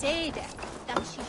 Sede. Damshi.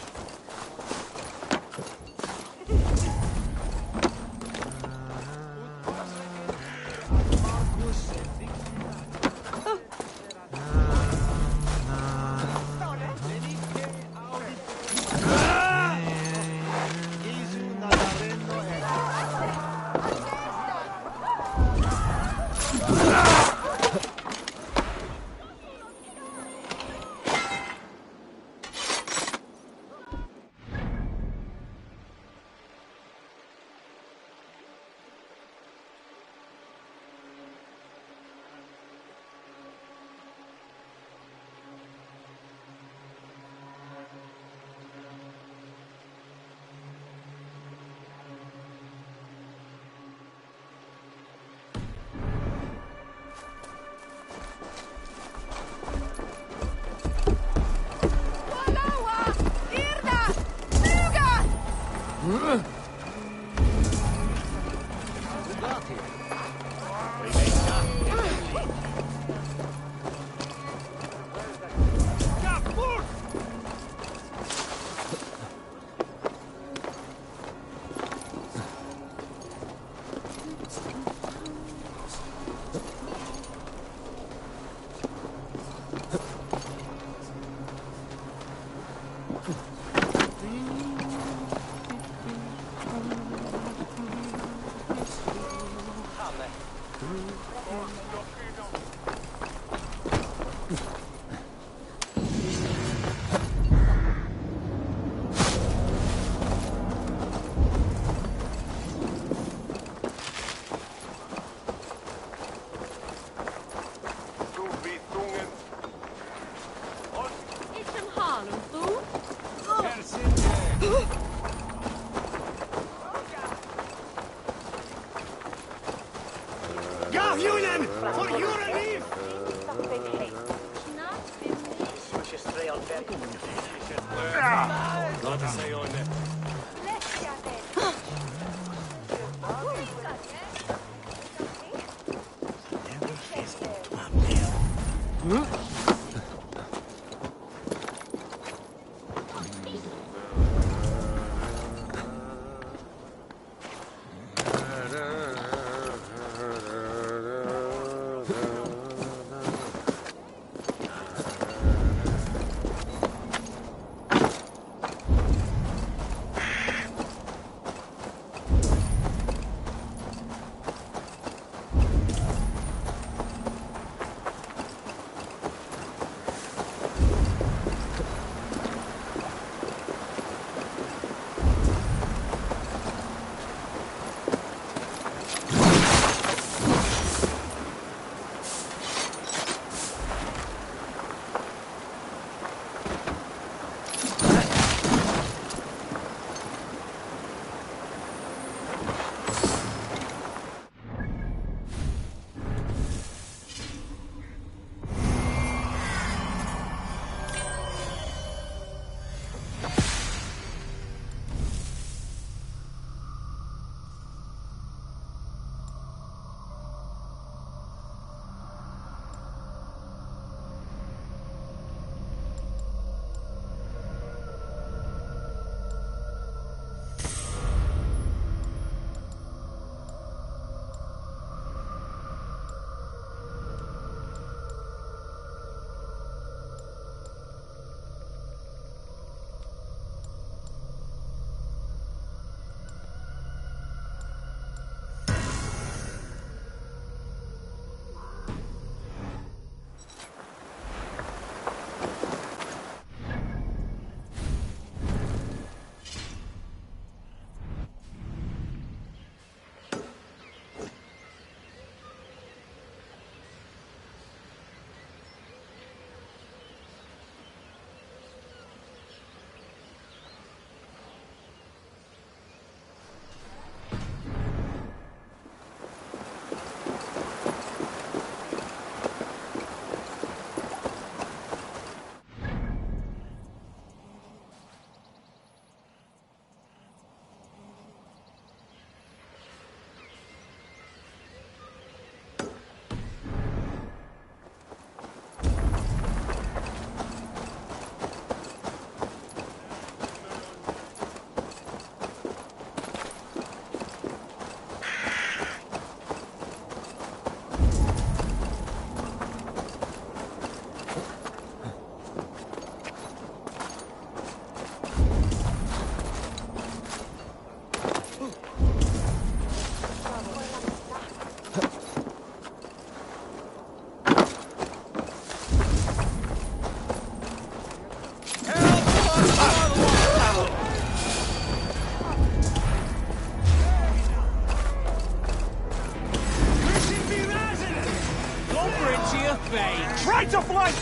Bane! Try to flank!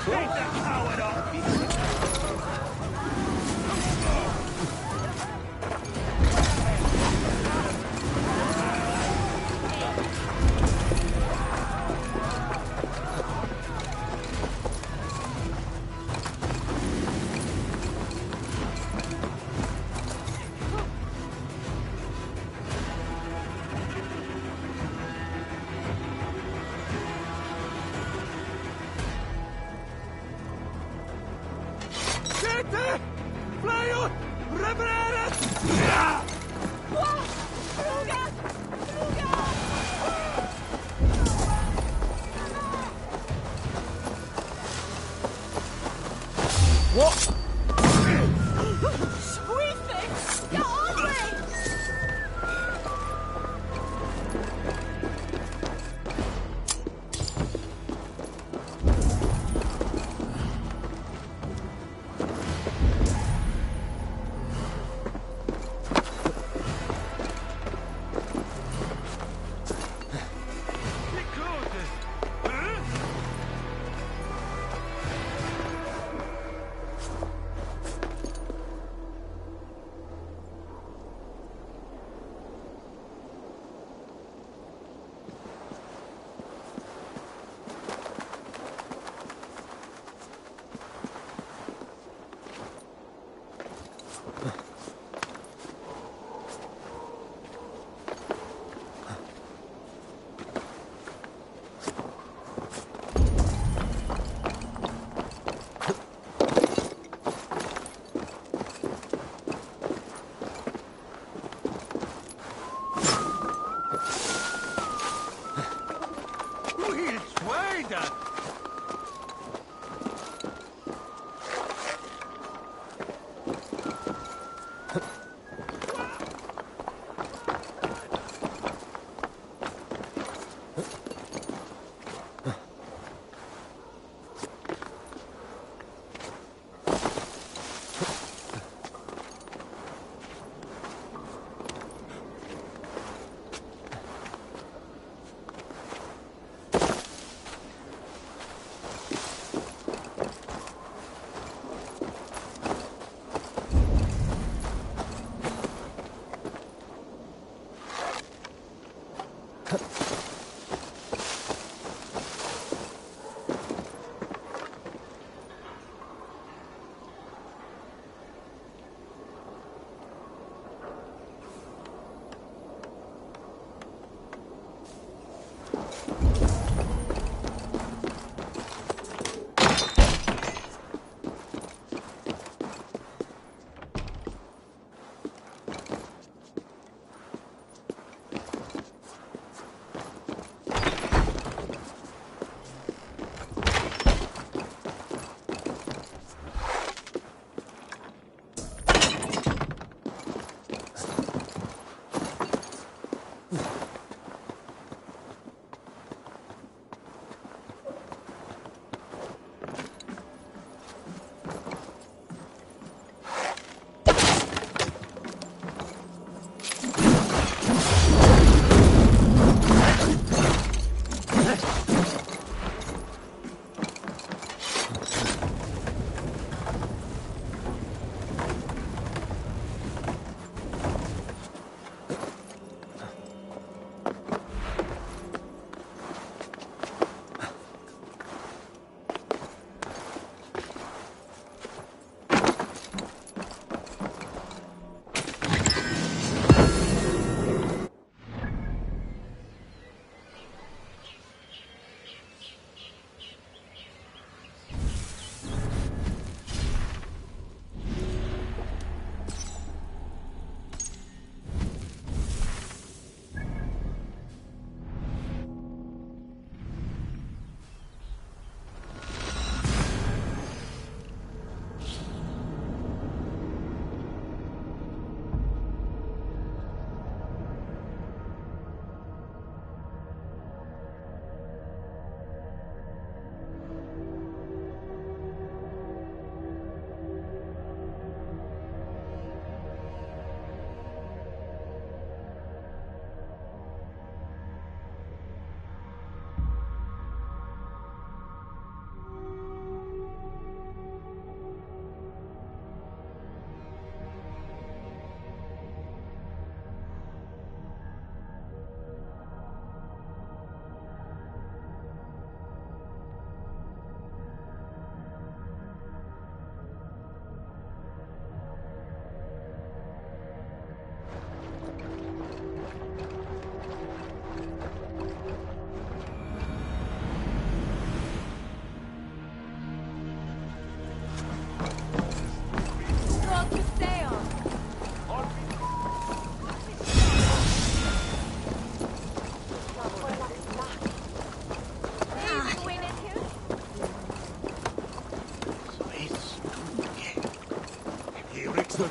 Take that coward off! Siete! Flaio! Revenere! What? Sweet thing! Get on me!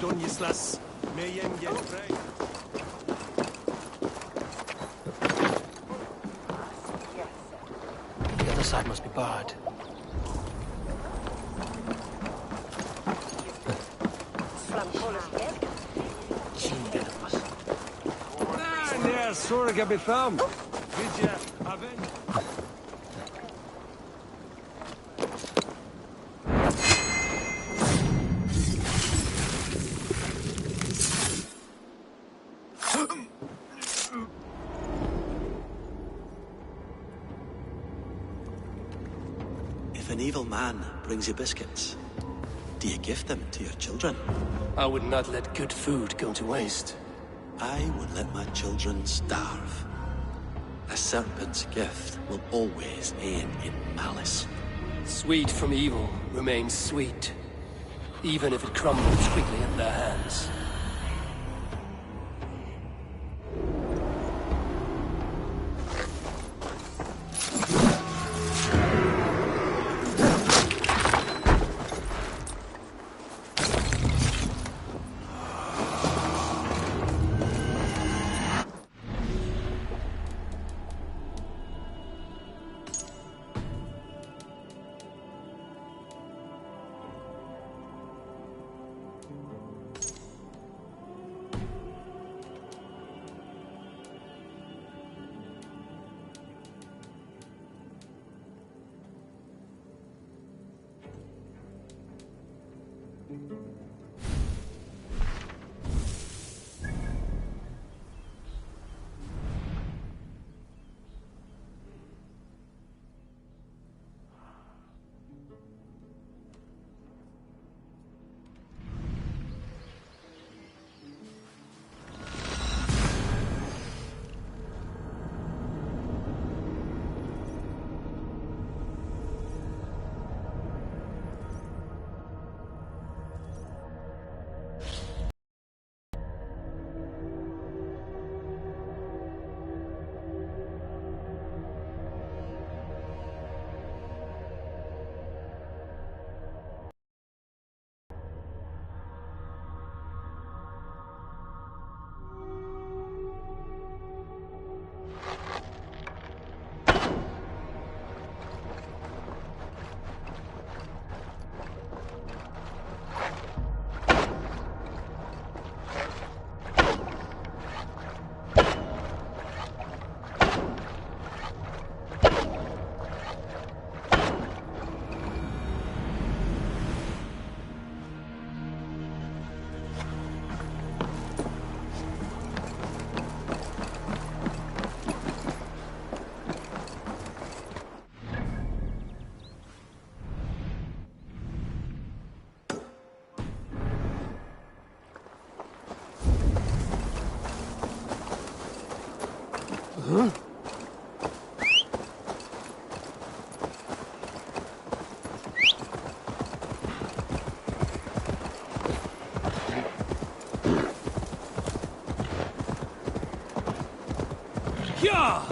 Dunyislas. Mayem get free. The other side must be barred. Yeah, Sorga befam. Vidya, Aven. If an evil man brings you biscuits, do you give them to your children? I would not let good food go to waste. I would let my children starve. A serpent's gift will always end in malice. Sweet from evil remains sweet, even if it crumbles quickly in their hands. Yeah!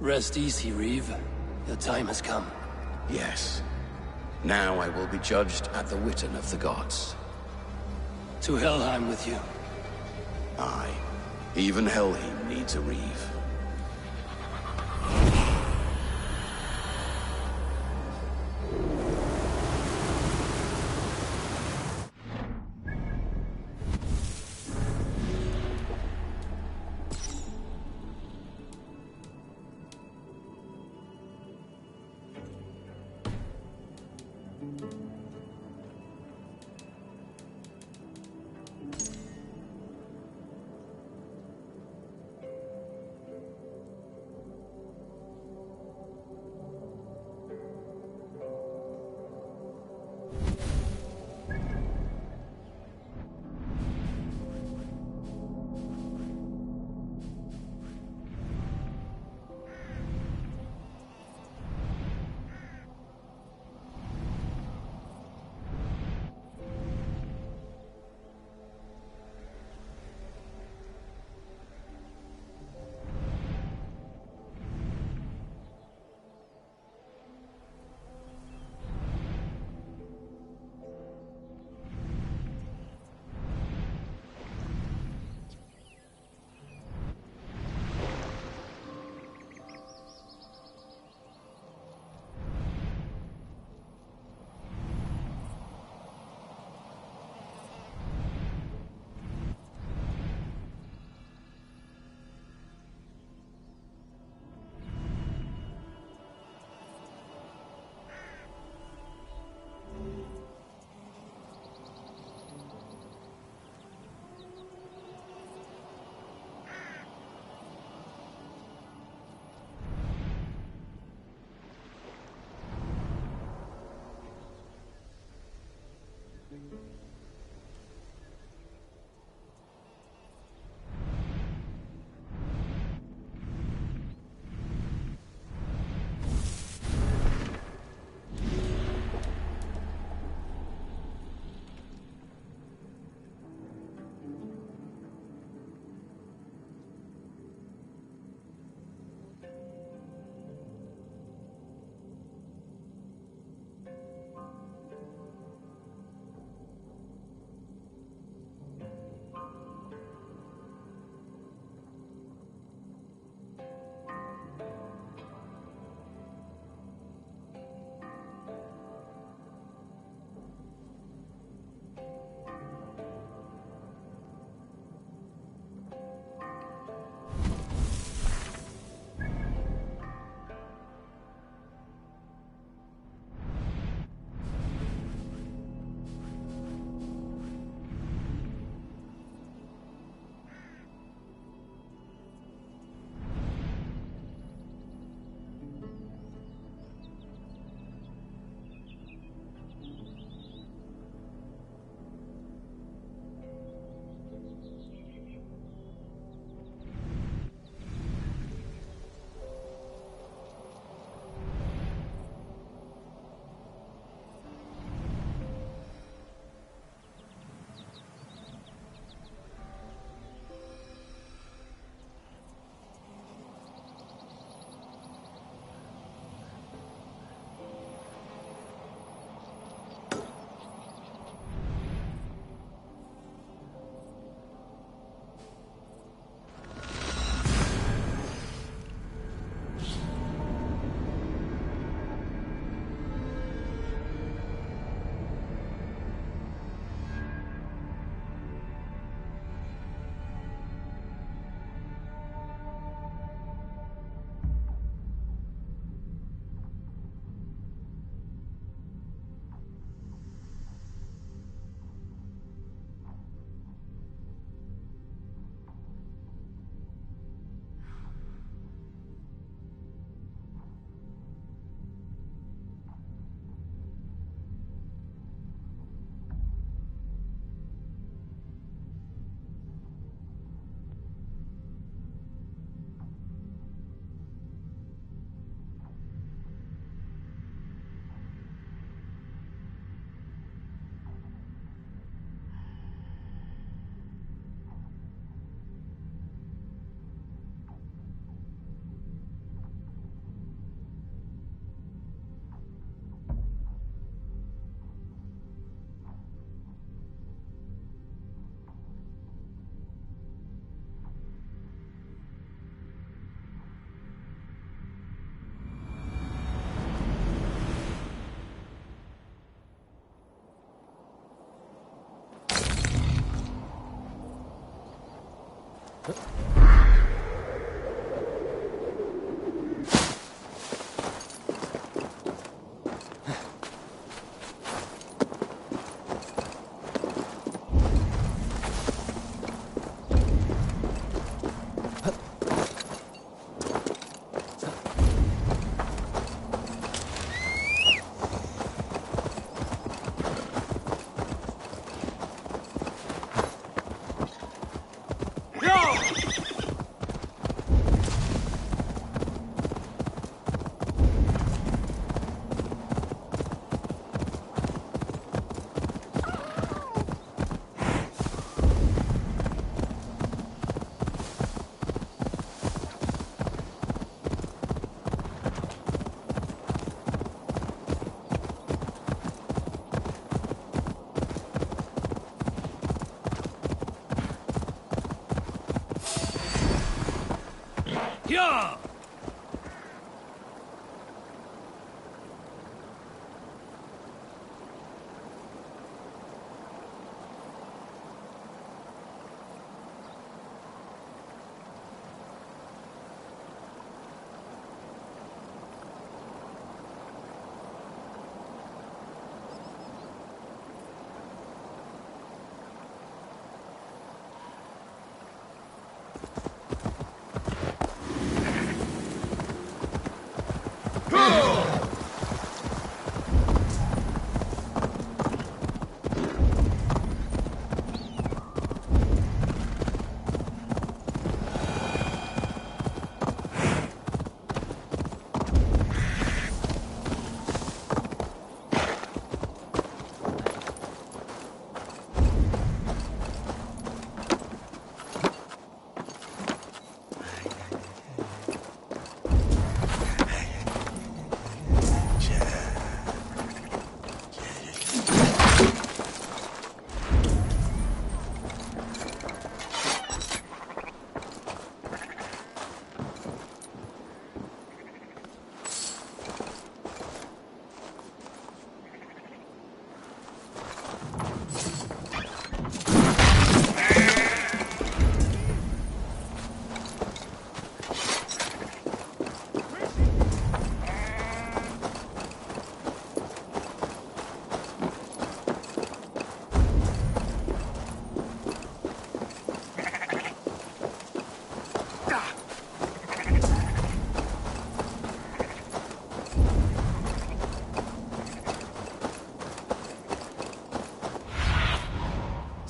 Rest easy, Reeve. Your time has come. Yes. Now I will be judged at the Witten of the gods. To Helheim with you. Aye. Even Helheim needs a reeve. Yeah!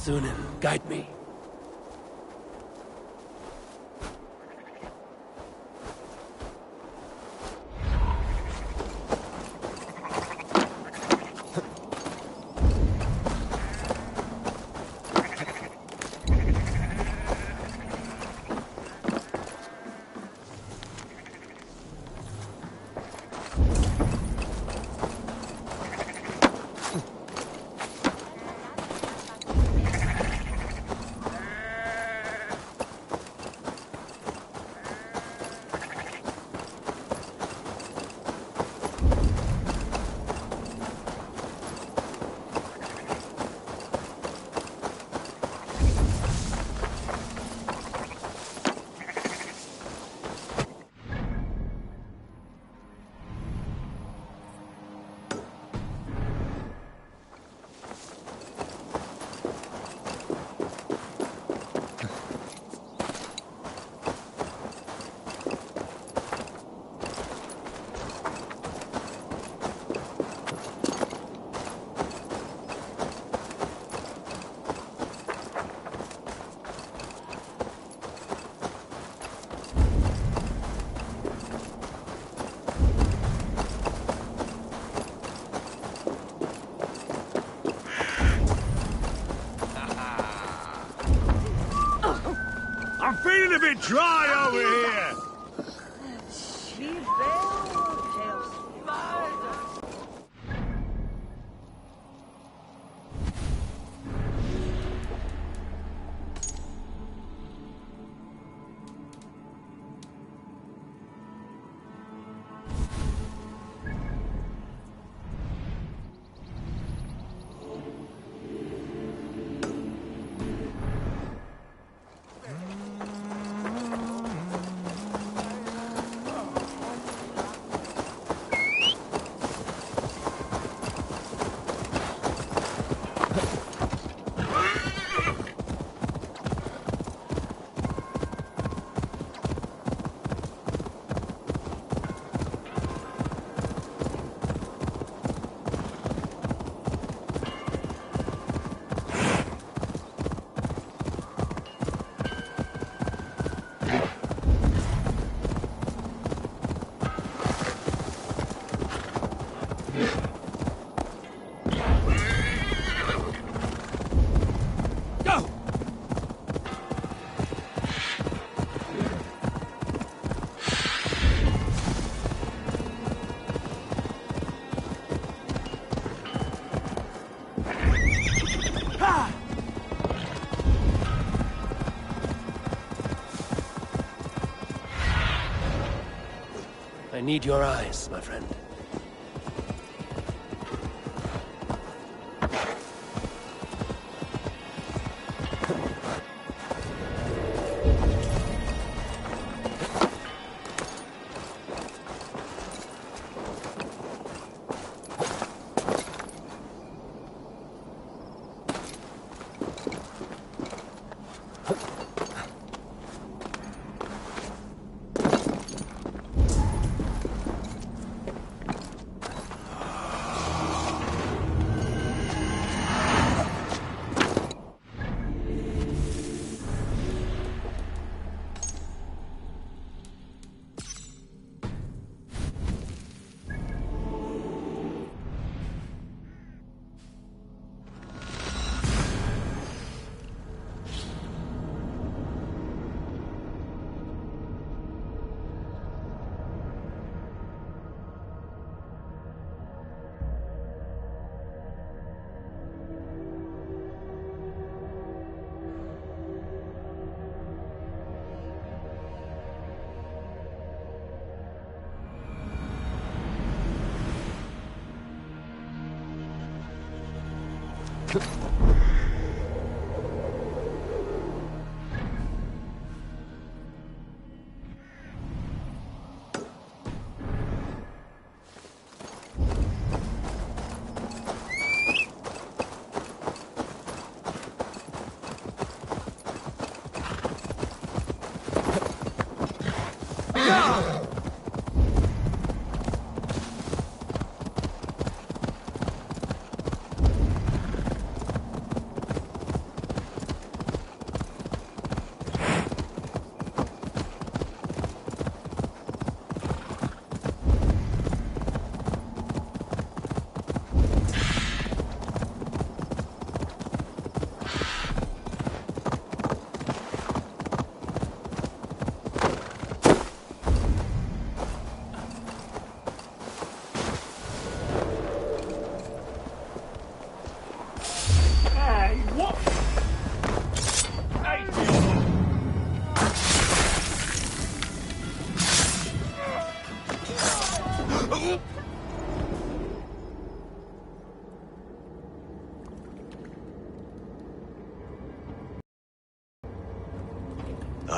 Sunan, guide me. I'm feeling a bit dry over here. need your eyes, my friend.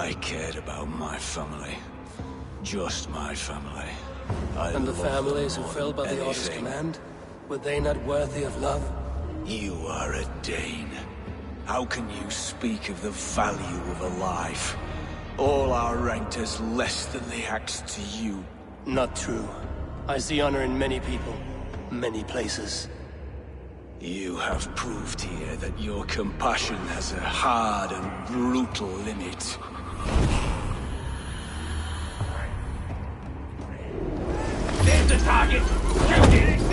I cared about my family. Just my family. And the loved families them who more fell by than the Order's anything. command? Were they not worthy of love? You are a Dane. How can you speak of the value of a life? All are ranked as less than the axe to you. Not true. I see honor in many people, many places. You have proved here that your compassion has a hard and brutal limit. There's the target! Shoot it!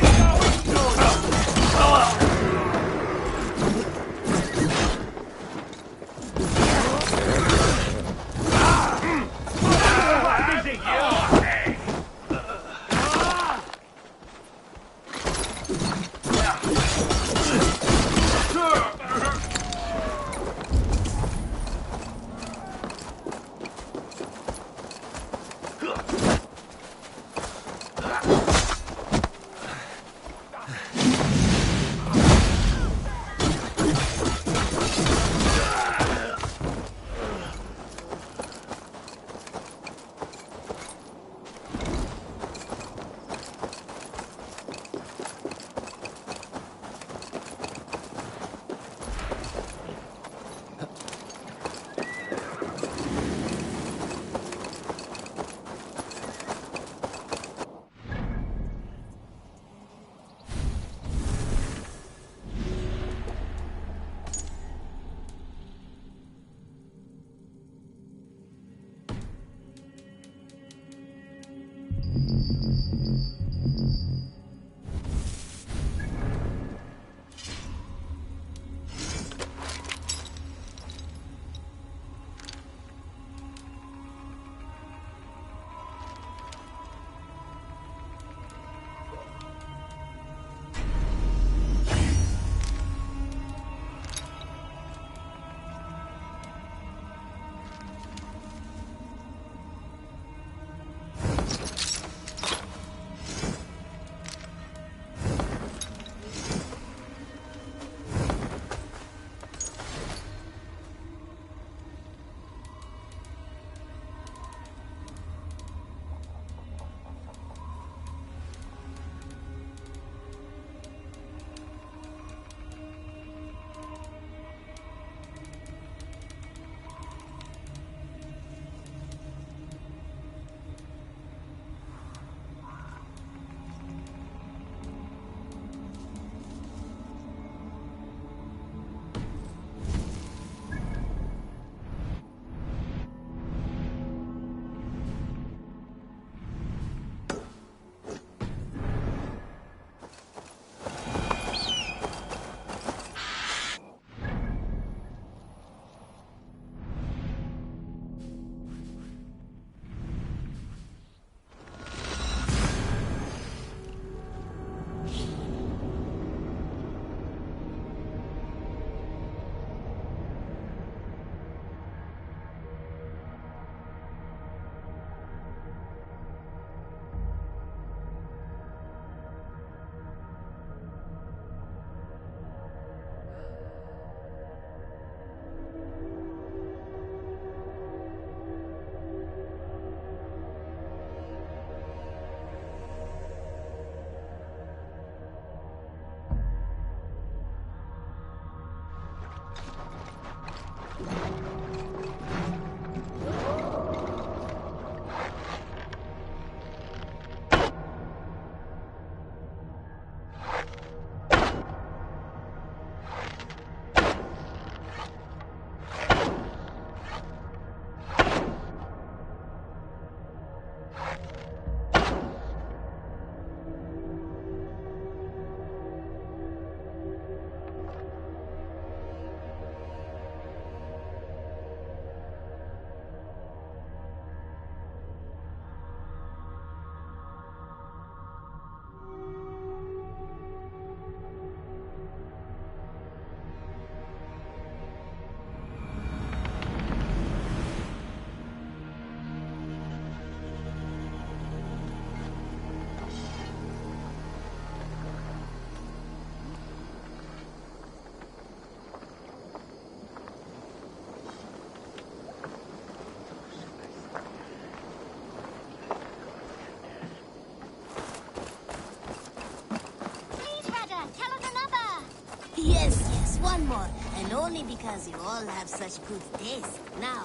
because you all have such good taste. Now,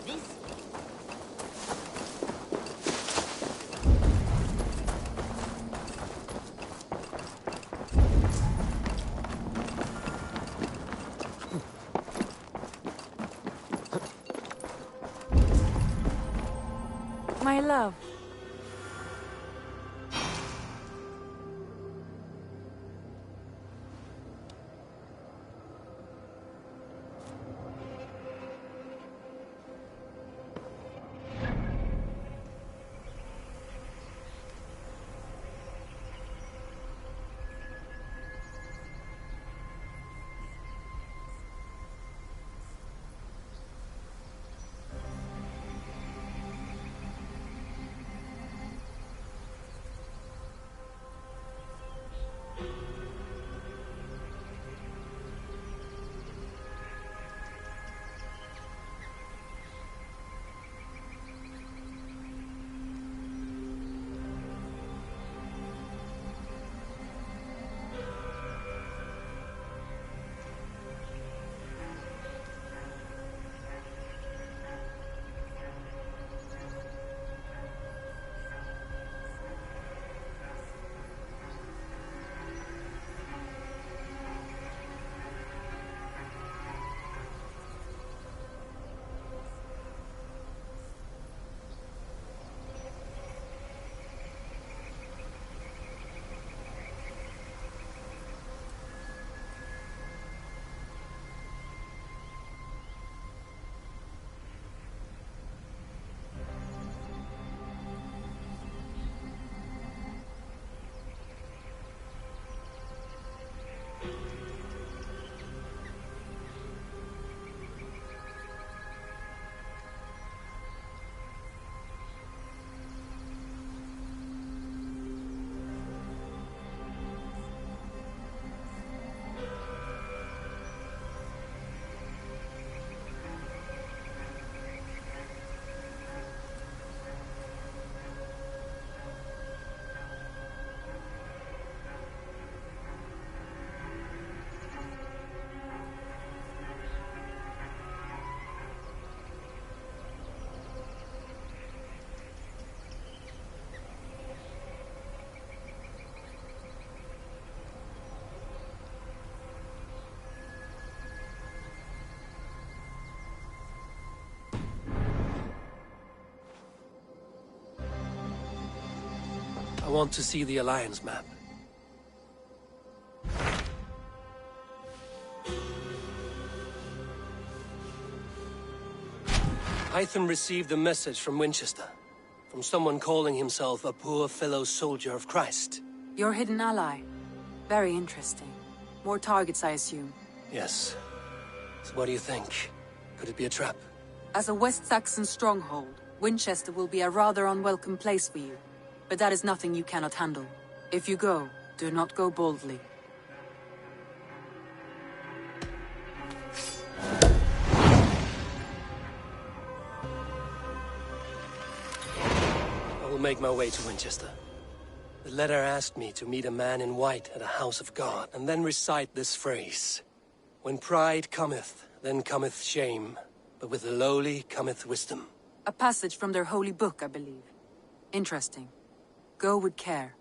this... My love. I want to see the Alliance map. Hytham received a message from Winchester. From someone calling himself a poor fellow soldier of Christ. Your hidden ally. Very interesting. More targets, I assume. Yes. So what do you think? Could it be a trap? As a West Saxon stronghold, Winchester will be a rather unwelcome place for you. But that is nothing you cannot handle. If you go, do not go boldly. I will make my way to Winchester. The letter asked me to meet a man in white at a house of God, and then recite this phrase. When pride cometh, then cometh shame, but with the lowly cometh wisdom. A passage from their holy book, I believe. Interesting. Go with care.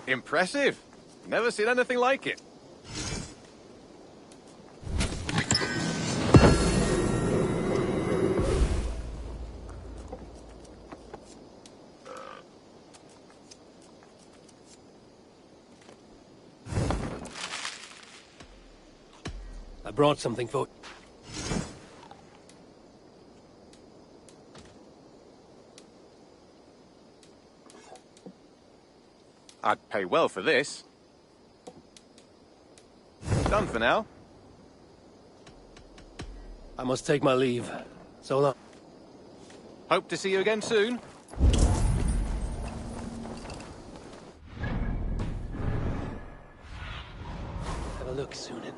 Impressive. Never seen anything like it. I brought something for... I'd pay well for this. Done done for now. I must take my leave. So long. Hope to see you again soon. Have a look, Sunan.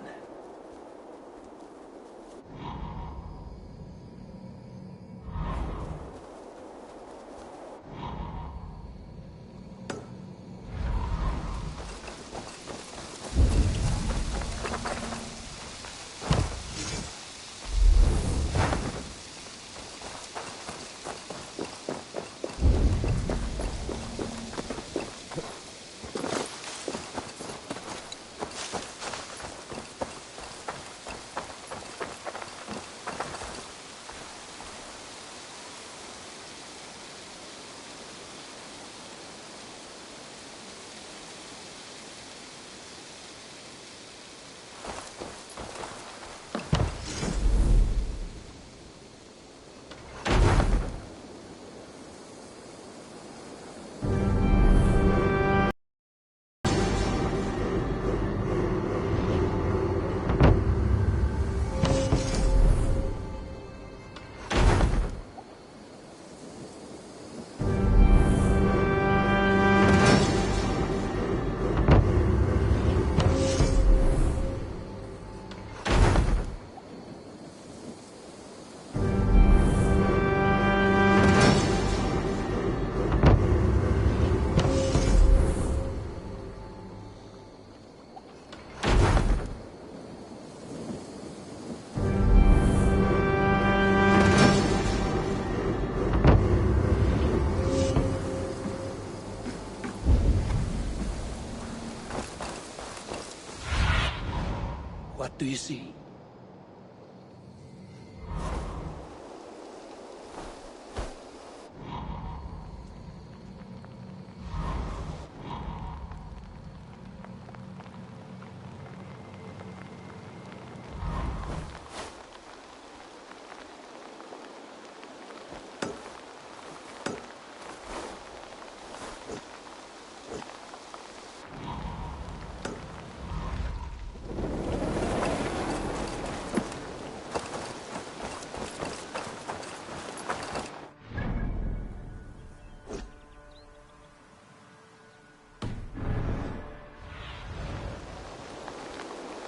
What do you see?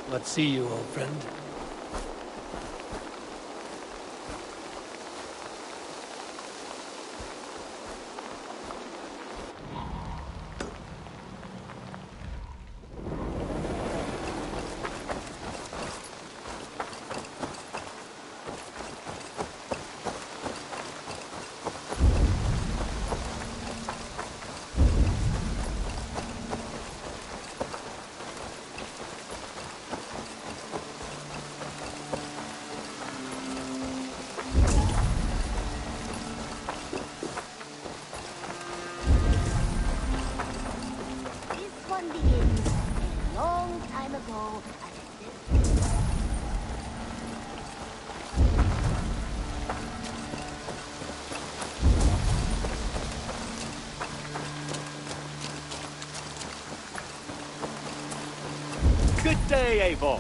What see you, old friend? This one begins a long time ago at this. Good day, Eivor.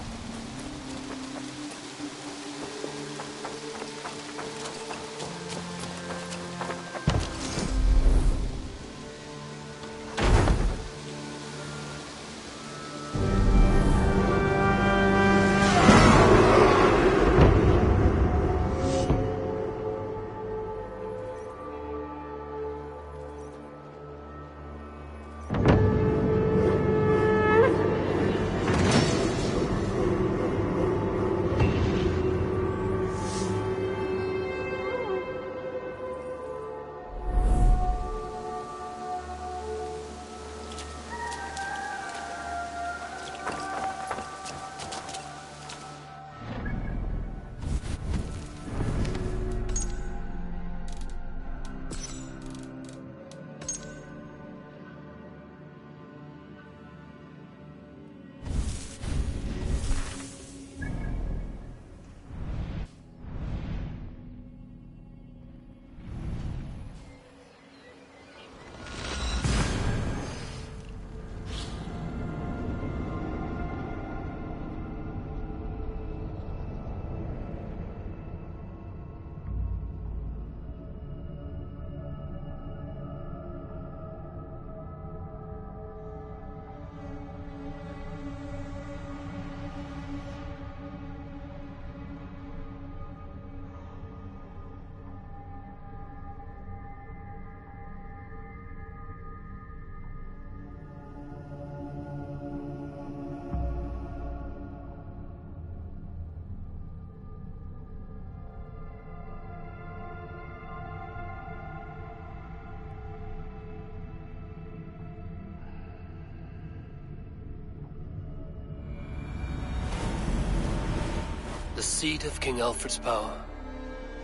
seat of King Alfred's power,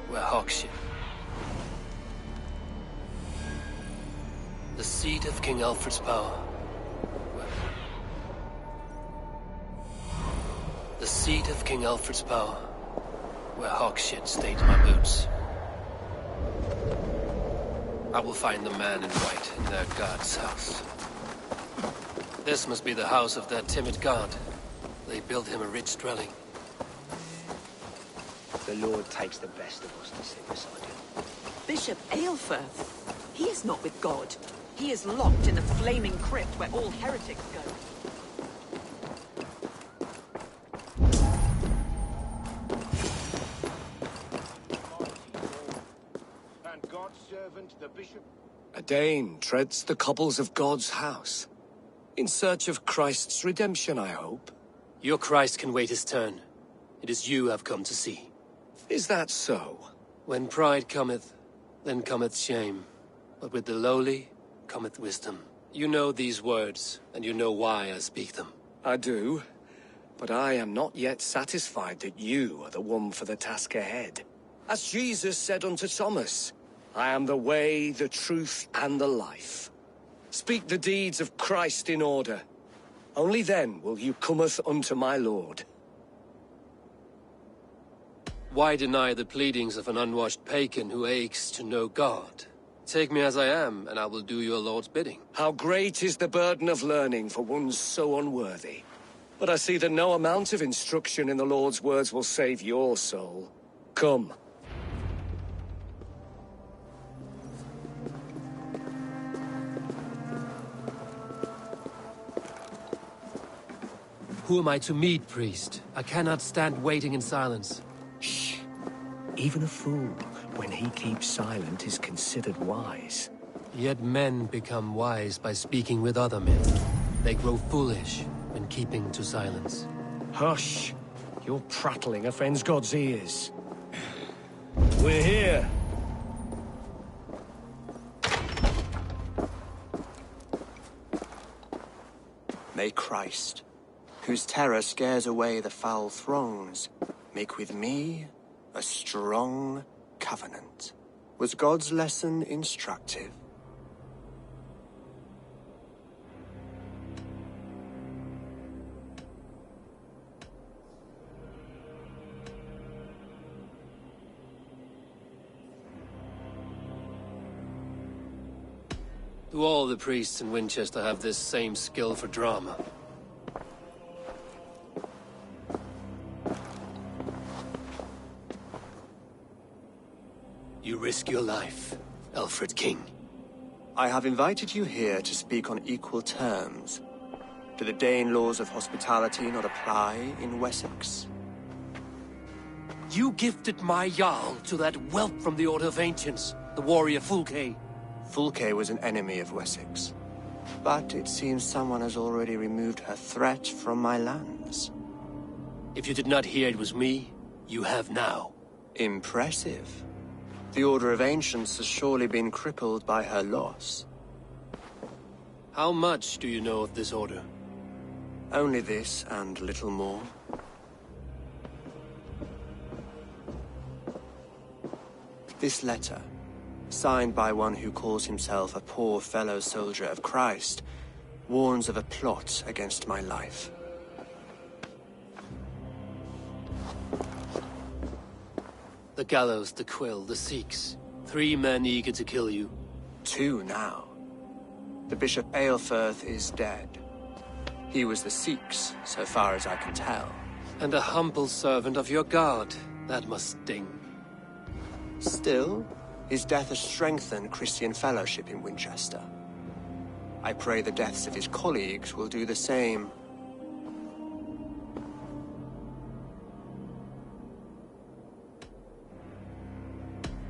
where Hawkshield. The seat of King Alfred's power. The seat of King Alfred's power, where Hawkshield stayed my boots. I will find the man in white in their god's house. This must be the house of their timid god. They built him a rich dwelling. The Lord takes the best of us to sit beside him. Bishop Aelfirth? He is not with God. He is locked in the flaming crypt where all heretics go. And God's servant, the bishop. A Dane treads the cobbles of God's house. In search of Christ's redemption, I hope. Your Christ can wait his turn. It is you I've come to see. Is that so? When pride cometh, then cometh shame. But with the lowly cometh wisdom. You know these words, and you know why I speak them. I do. But I am not yet satisfied that you are the one for the task ahead. As Jesus said unto Thomas, I am the way, the truth, and the life. Speak the deeds of Christ in order. Only then will you cometh unto my Lord. Why deny the pleadings of an unwashed pagan who aches to know God? Take me as I am, and I will do your Lord's bidding. How great is the burden of learning for one so unworthy. But I see that no amount of instruction in the Lord's words will save your soul. Come. Who am I to meet, priest? I cannot stand waiting in silence. Shh. Even a fool, when he keeps silent, is considered wise. Yet men become wise by speaking with other men. They grow foolish when keeping to silence. Hush! Your prattling offends God's ears. We're here! May Christ, whose terror scares away the foul throngs, make with me a strong covenant. Was God's lesson instructive? Do all the priests in Winchester have this same skill for drama? You risk your life, Alfred King. I have invited you here to speak on equal terms. Do the Dane laws of hospitality not apply in Wessex? You gifted my Jarl to that whelp from the Order of Ancients, the warrior Fulke. Fulke was an enemy of Wessex. But it seems someone has already removed her threat from my lands. If you did not hear it was me, you have now. Impressive. The Order of Ancients has surely been crippled by her loss. How much do you know of this order? Only this and little more. This letter, signed by one who calls himself a poor fellow soldier of Christ, warns of a plot against my life. The gallows, the quill, the Sikhs. 3 men eager to kill you. 2 now. The Bishop Aelfirth is dead. He was the Sikhs, so far as I can tell. And a humble servant of your god. That must sting. Still, his death has strengthened Christian fellowship in Winchester. I pray the deaths of his colleagues will do the same.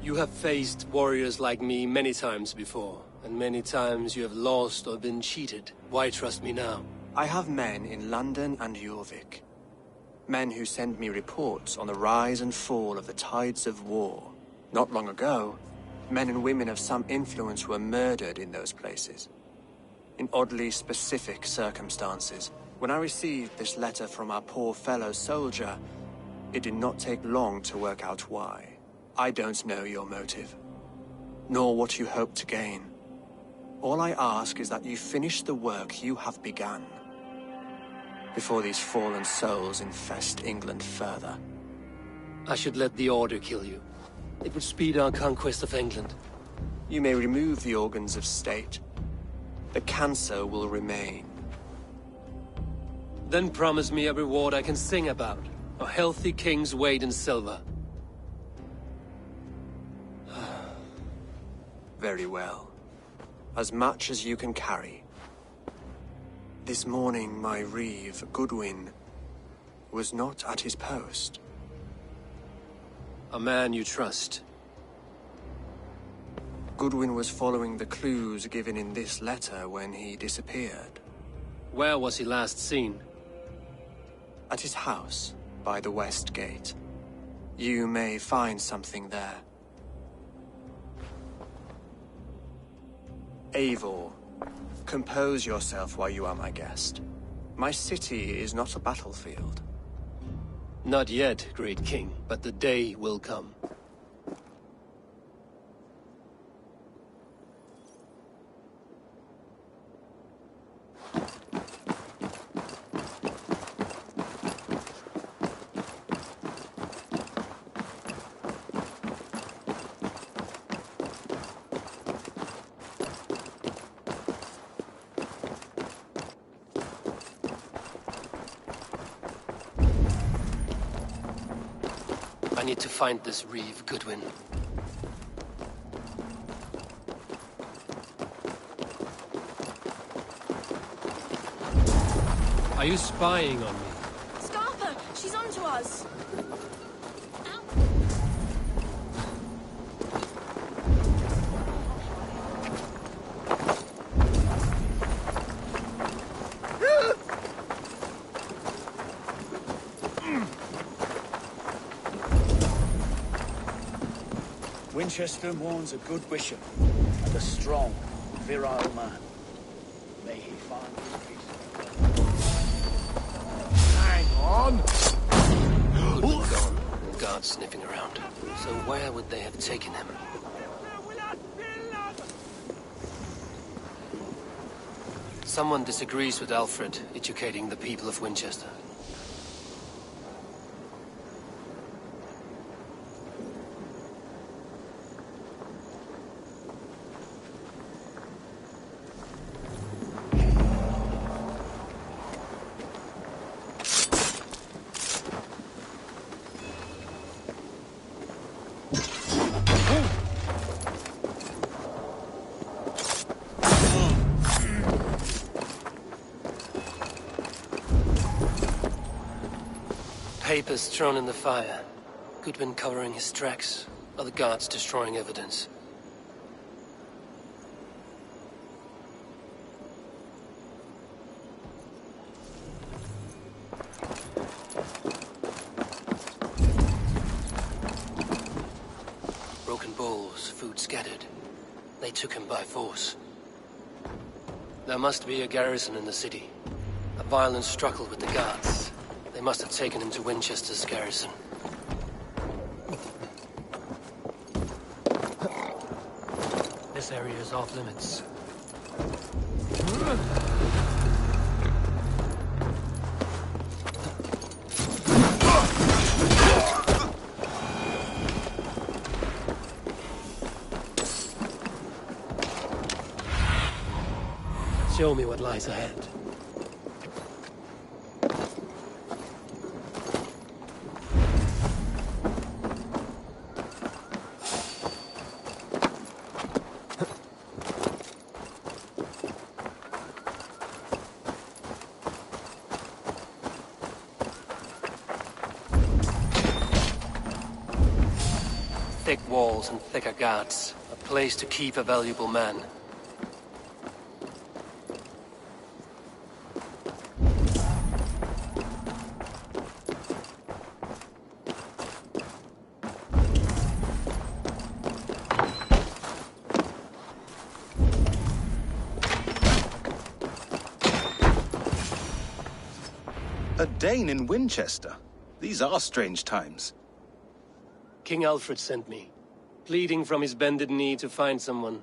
You have faced warriors like me many times before, and many times you have lost or been cheated. Why trust me now? I have men in London and Jorvik. Men who send me reports on the rise and fall of the tides of war. Not long ago, men and women of some influence were murdered in those places. In oddly specific circumstances. When I received this letter from our poor fellow soldier, It did not take long to work out why. I don't know your motive, nor what you hope to gain. All I ask is that you finish the work you have begun, before these fallen souls infest England further. I should let the Order kill you. It would speed our conquest of England. You may remove the organs of state. The cancer will remain. Then promise me a reward I can sing about. A healthy king's weight in silver. Very well. As much as you can carry. This morning, my reeve, Goodwin, was not at his post. A man you trust. Goodwin was following the clues given in this letter when he disappeared. Where was he last seen? At his house, by the West Gate. You may find something there. Eivor, compose yourself while you are my guest. My city is not a battlefield. Not yet, great king, but the day will come. I need to find this reeve, Goodwin. Are you spying on me? Scarpa! She's onto us! Winchester mourns a good bishop and a strong, virile man. May he find peace. Hang on! Goodwin gone, and guards sniffing around. So where would they have taken him? Someone disagrees with Alfred educating the people of Winchester. Papers thrown in the fire. Goodwin covering his tracks. Other guards destroying evidence. Broken bowls, food scattered. They took him by force. There must be a garrison in the city. A violent struggle with the guards. They must have taken him to Winchester's garrison. This area is off limits. Show me what lies ahead. Thick walls and thicker guards. A place to keep a valuable man. A Dane in Winchester? These are strange times. King Alfred sent me, pleading from his bended knee to find someone.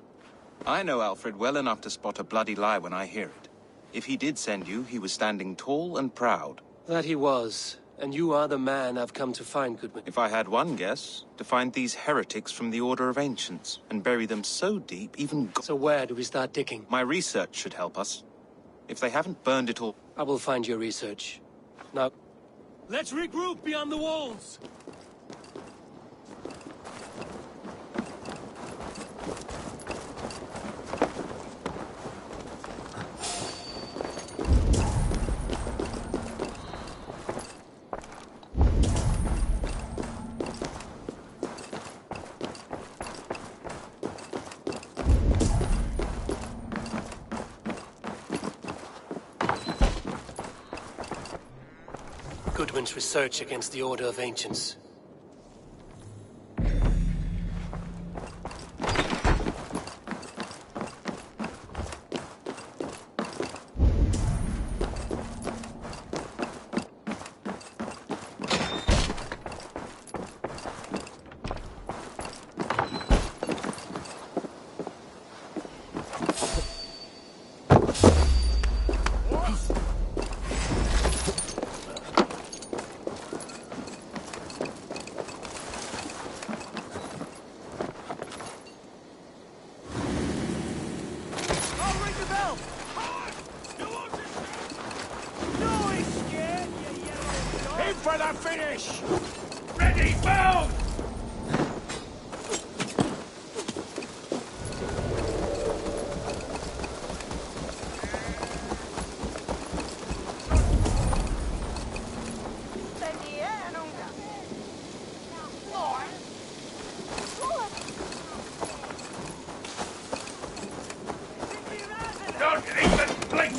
I know Alfred well enough to spot a bloody lie when I hear it. If he did send you, he was standing tall and proud. That he was, and you are the man I've come to find, Goodwin. If I had one guess, to find these heretics from the Order of Ancients, and bury them so deep, even So where do we start digging? My research should help us. If they haven't burned it all... I will find your research. Now, let's regroup beyond the walls! Goodwin's research against the Order of Ancients. For the finish! Ready, move! Don't even blink!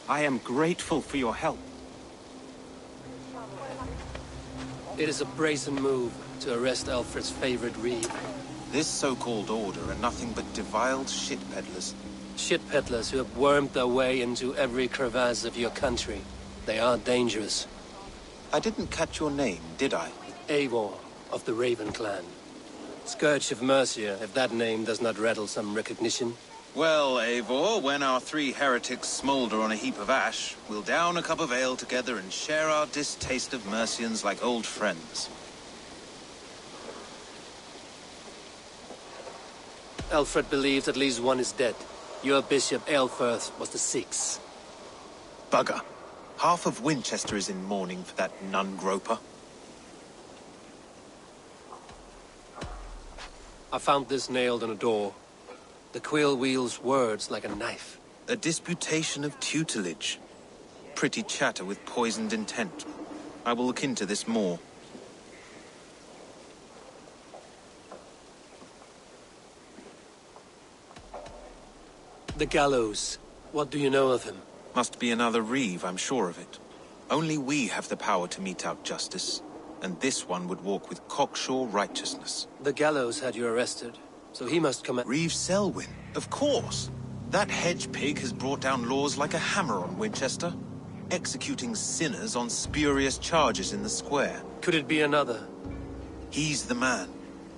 I am grateful for your help. It is a brazen move to arrest Alfred's favorite reeve. This so-called order are nothing but deviled shit peddlers. Shit peddlers who have wormed their way into every crevasse of your country. They are dangerous. I didn't catch your name, did I? Eivor, of the Raven clan. Scourge of Mercia, if that name does not rattle some recognition. Well, Eivor, when our three heretics smolder on a heap of ash, we'll down a cup of ale together and share our distaste of Mercians like old friends. Alfred believes at least one is dead. Your bishop, Aelfirth, was the sixth. Bugger. Half of Winchester is in mourning for that nun-groper. I found this nailed on a door. The quill wields words like a knife. A disputation of tutelage. Pretty chatter with poisoned intent. I will look into this more. The gallows. What do you know of him? Must be another reeve, I'm sure of it. Only we have the power to mete out justice, and this one would walk with cocksure righteousness. The gallows had you arrested, so he must come. Reeve Selwyn, of course. That hedge pig has brought down laws like a hammer on Winchester, executing sinners on spurious charges in the square. Could it be another? He's the man.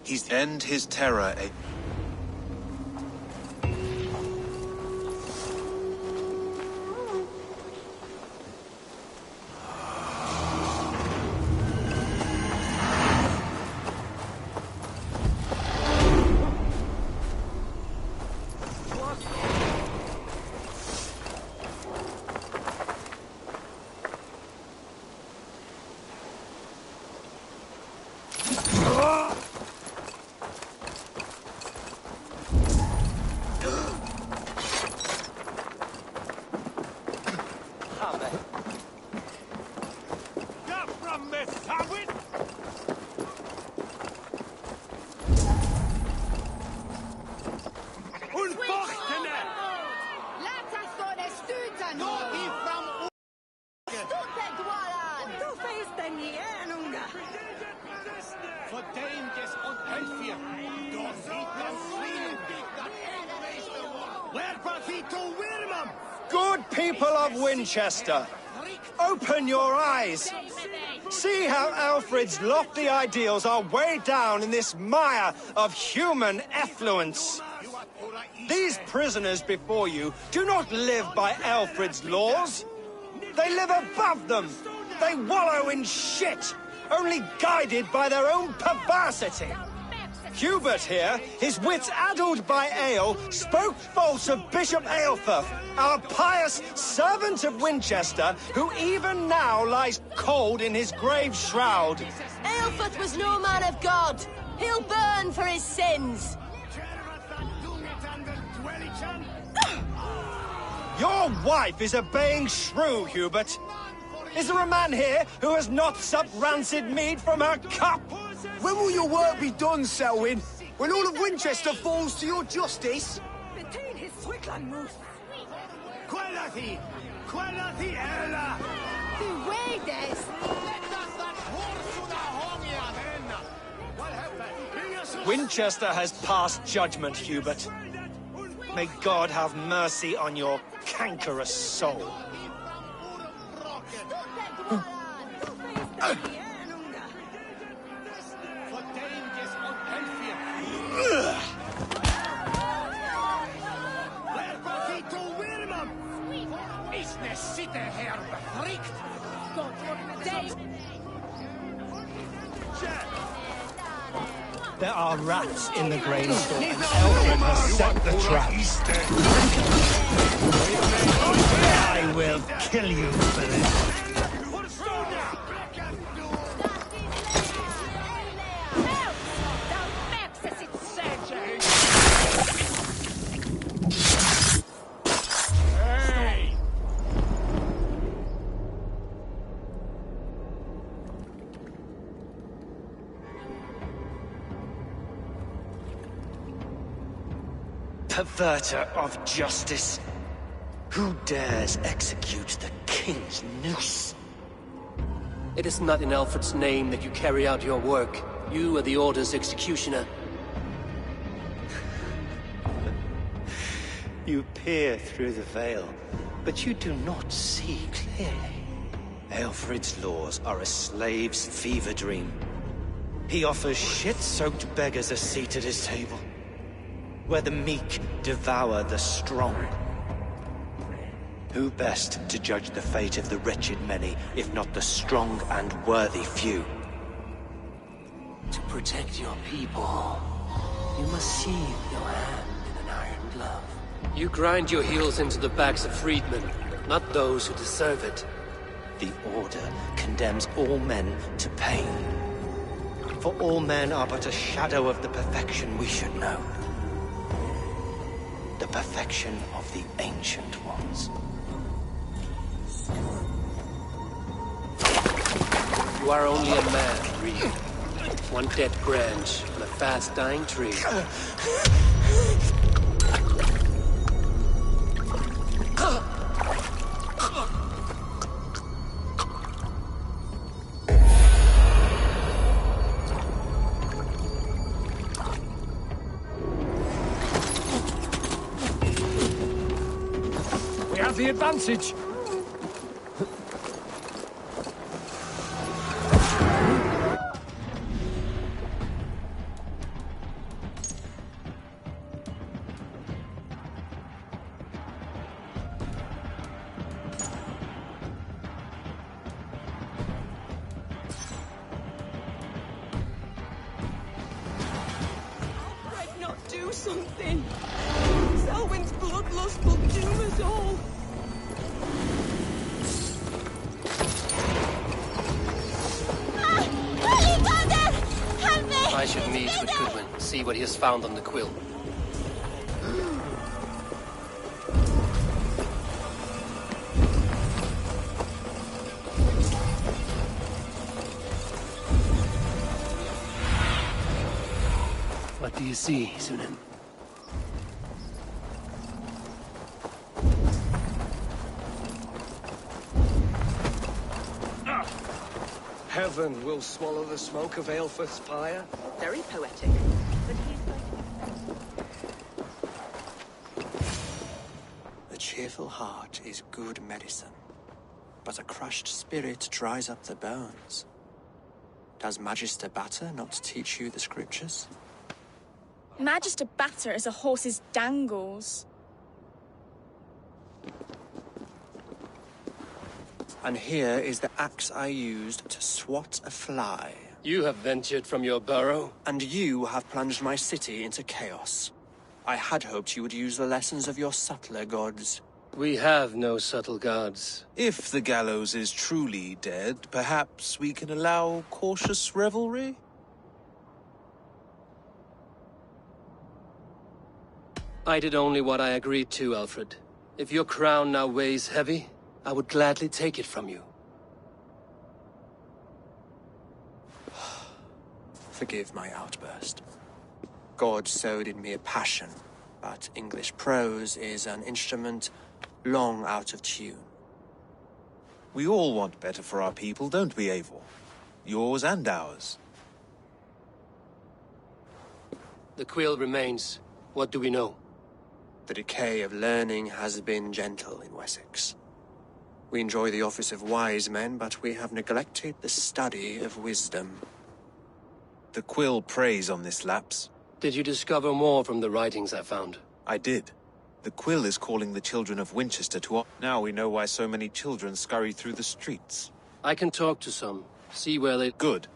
He's end his terror. Good people of Winchester, open your eyes. See how Alfred's lofty ideals are weighed down in this mire of human effluence. These prisoners before you do not live by Alfred's laws. They live above them. They wallow in shit, only guided by their own perversity. Hubert here, his wits addled by ale, spoke false of Bishop Aelfirth, our pious servant of Winchester, who even now lies cold in his grave shroud. Aelfirth was no man of God. He'll burn for his sins. Your wife is obeying shrew, Hubert. Is there a man here who has not supped rancid mead from her cup? When will your work be done, Selwyn? When all of Winchester falls to your justice? Winchester has passed judgment, Hubert. May God have mercy on your cankerous soul. There are rats in the grain store, and Alfred has set the traps. I will kill you for this. Perverter of justice. Who dares execute the king's noose? It is not in Alfred's name that you carry out your work. You are the Order's executioner. You peer through the veil, but you do not see clearly. Alfred's laws are a slave's fever dream. He offers shit-soaked beggars a seat at his table, where the meek devour the strong. Who best to judge the fate of the wretched many, if not the strong and worthy few? To protect your people, you must seal your hand in an iron glove. You grind your heels into the backs of freedmen, not those who deserve it. The Order condemns all men to pain. For all men are but a shadow of the perfection we should know. The perfection of the Ancient Ones. You are only a man, Reed. One dead branch on a fast-dying tree. We have the advantage. Something. Selwyn's bloodlust will doom us all. Holy Thunder! Help me! I should meet with Goodwin, see what he has found on the quill. What do you see, Sunan? Heaven will swallow the smoke of Aelfirth's fire. Very poetic. But he's like... cheerful heart is good medicine, but a crushed spirit dries up the bones. Does Magister Batter not teach you the scriptures? Magister Batter is a horse's dangles. And here is the axe I used to swat a fly. You have ventured from your burrow? And you have plunged my city into chaos. I had hoped you would use the lessons of your subtler gods. We have no subtle gods. If the gallows is truly dead, perhaps we can allow cautious revelry? I did only what I agreed to, Alfred. If your crown now weighs heavy, I would gladly take it from you. Forgive my outburst. God sowed in me a passion, but English prose is an instrument long out of tune. We all want better for our people, don't we, Eivor? Yours and ours. The quill remains. What do we know? The decay of learning has been gentle in Wessex. We enjoy the office of wise men, but we have neglected the study of wisdom. The quill preys on this lapse. Did you discover more from the writings I found? I did. The quill is calling the children of Winchester to... Now we know why so many children scurry through the streets. I can talk to some. See where they... Good.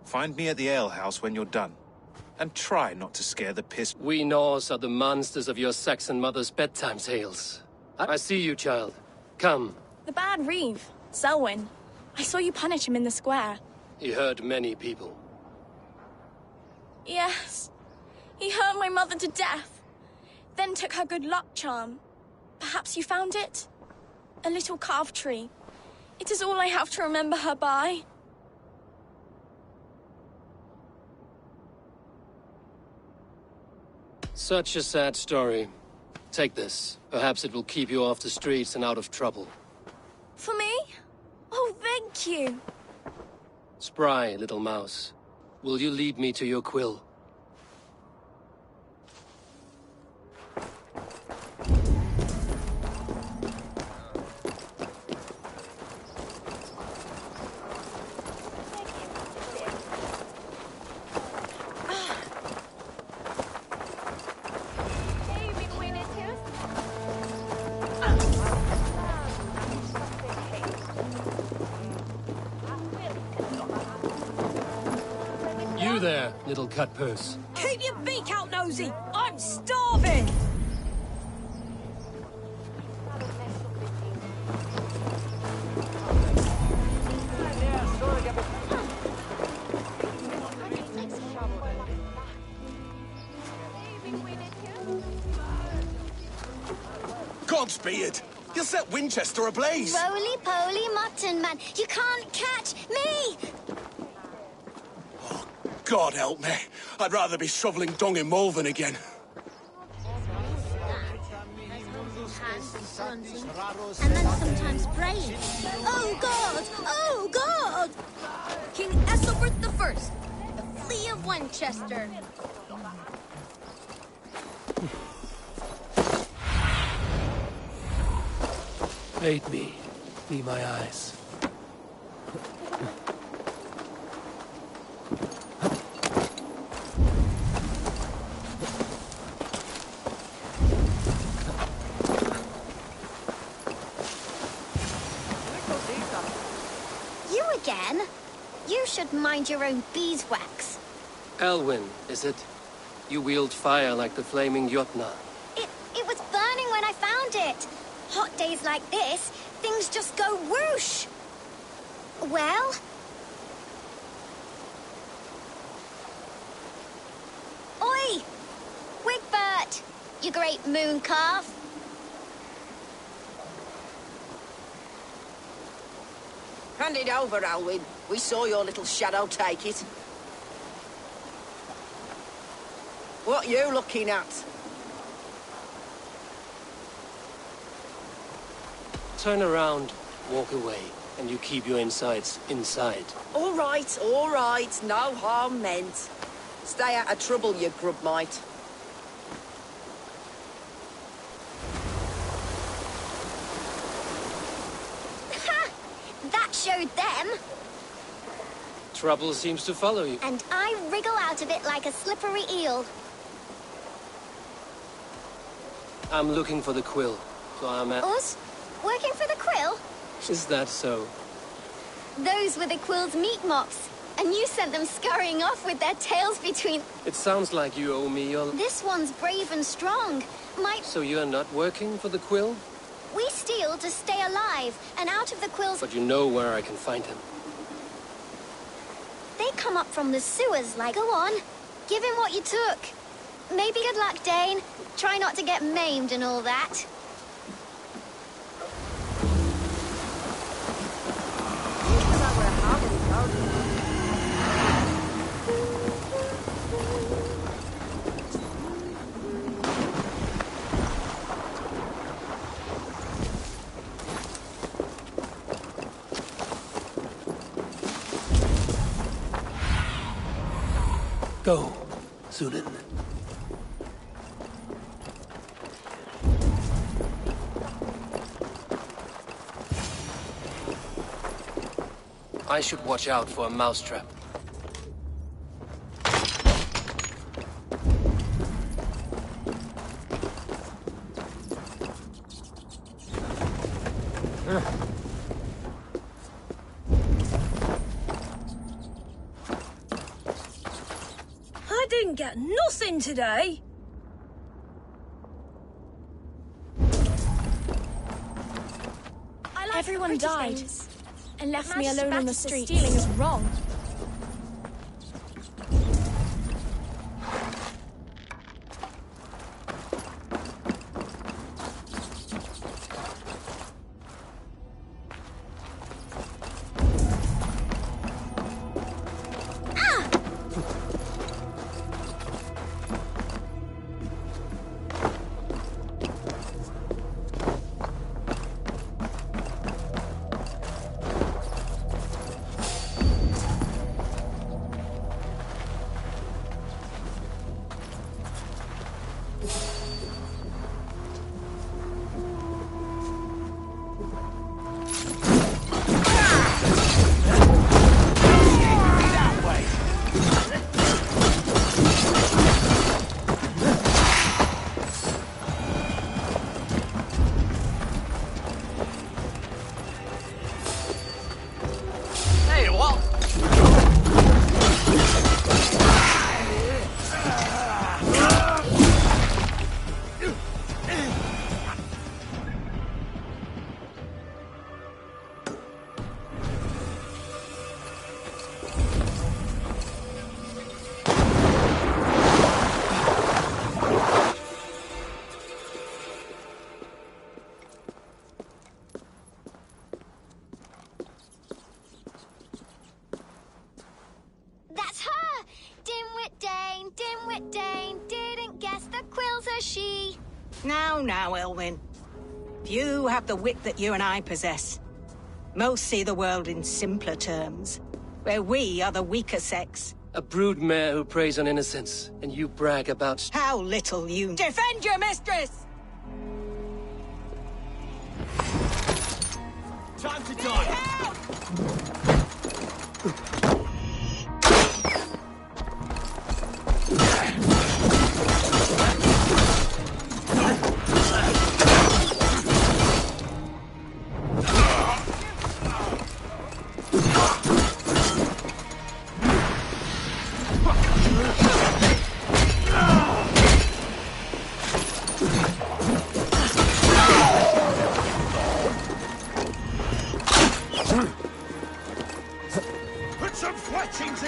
Find me at the alehouse when you're done. And try not to scare the piss... We Norse are the monsters of your Saxon mother's bedtime tales. I see you, child. Come. The bad Reeve, Selwyn. I saw you punish him in the square. He hurt many people. Yes. He hurt my mother to death. Then took her good luck charm. Perhaps you found it? A little carved tree. It is all I have to remember her by. Such a sad story. Take this. Perhaps it will keep you off the streets and out of trouble. For me? Oh, thank you. Spry, little mouse. Will you lead me to your quill? You there, little cutpurse. Keep your beak out, Nosy! I'm starving! Godspeed! You'll set Winchester ablaze! Roly-poly mutton man, you can't catch me! God help me. I'd rather be shoveling dung in Malvern again. And then sometimes praying. Oh God! Oh God! King Ethelbert I, the Flea of Winchester. Aid me. Be my eyes. You again? You should mind your own beeswax. Elwyn, is it? You wield fire like the flaming Jotnar. It was burning when I found it. Hot days like this, things just go whoosh. Well? Oi! Wigbert! You great moon calf. Hand it over, Alwyn. We saw your little shadow take it. What you looking at? Turn around, walk away, and you keep your insides inside. All right, no harm meant. Stay out of trouble, you grub mite. showed them. Trouble seems to follow you. And I wriggle out of it like a slippery eel. I'm looking for the quill, so I'm at... Us? Working for the quill? Is that so? Those were the quill's meat mops. And you sent them scurrying off with their tails between... It sounds like you owe me your... This one's brave and strong. So you're not working for the quill? We steal to stay alive, and out of the quill's... But you know where I can find him. They come up from the sewers, like... Go on. Give him what you took. Maybe good luck, Dane. Try not to get maimed and all that. Go, Sunan. I should watch out for a mousetrap. I didn't get nothing today. Everyone died and left me alone on the street. Stealing is wrong. Dimwit Dane didn't guess the quill's a she. Now, Elwyn. Few have the wit that you and I possess. Most see the world in simpler terms, where we are the weaker sex. A broodmare who preys on innocence, and you brag about... How little you defend your mistress! Time to die!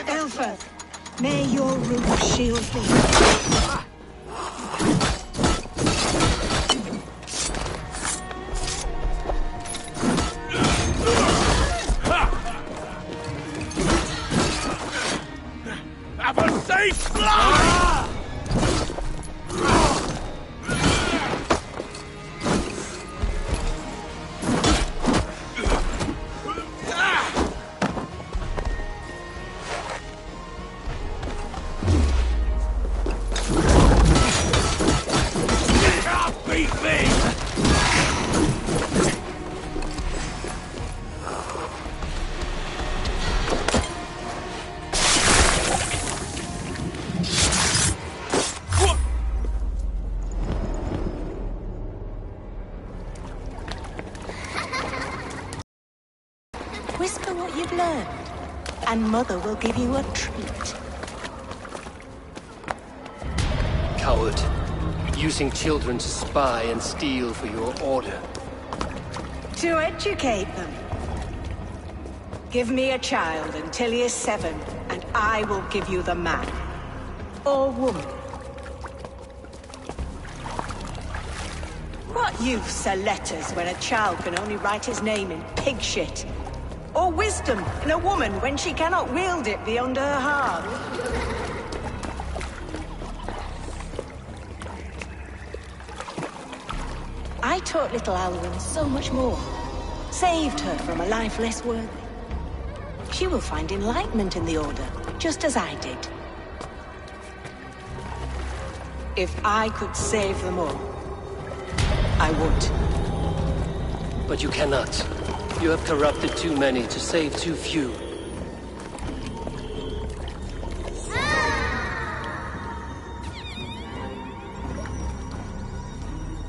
Elfert, may your roof shield thee. Have a safe flight! and Mother will give you a treat. Coward. Using children to spy and steal for your order. To educate them. Give me a child until he is 7, and I will give you the man. Or woman. What use are letters when a child can only write his name in pig shit? Or wisdom in a woman when she cannot wield it beyond her heart? I taught little Alwyn so much more. Saved her from a life less worthy. She will find enlightenment in the Order, just as I did. If I could save them all, I would. But you cannot. You have corrupted too many to save too few.